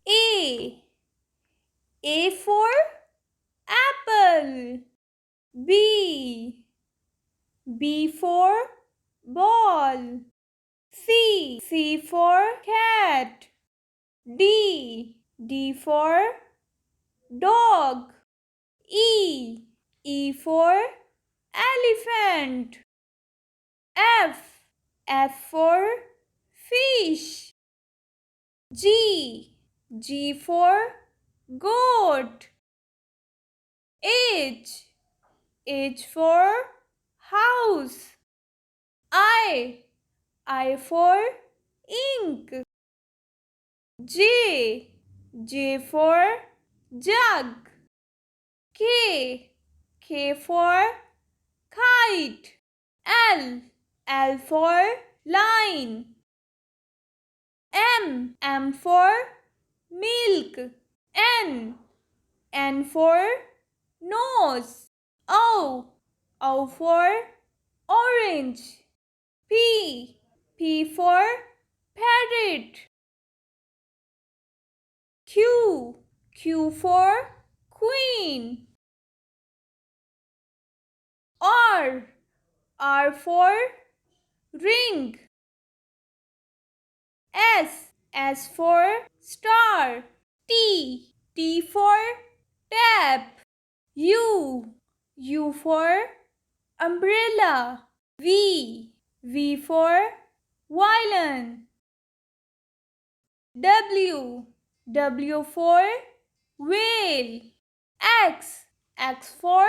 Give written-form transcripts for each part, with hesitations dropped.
A. A for apple. B. B for ball. C. C for cat. D. D for dog. E. E for elephant. F. F for fish. G. G for goat. H. H for house. I for ink. J. J for jug. K. K for kite. L. L for line. M. M for milk. N. N for nose. O. O for orange. P. P for parrot. Q. Q for queen. R. R for ring. S. S for star. T. T for tap. U. U for umbrella. V. V for violin. W. W for whale. X. X for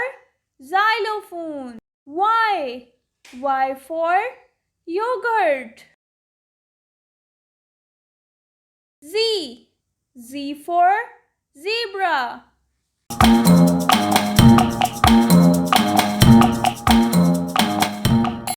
xylophone. Y. Y for yogurt. Z. Z for zebra.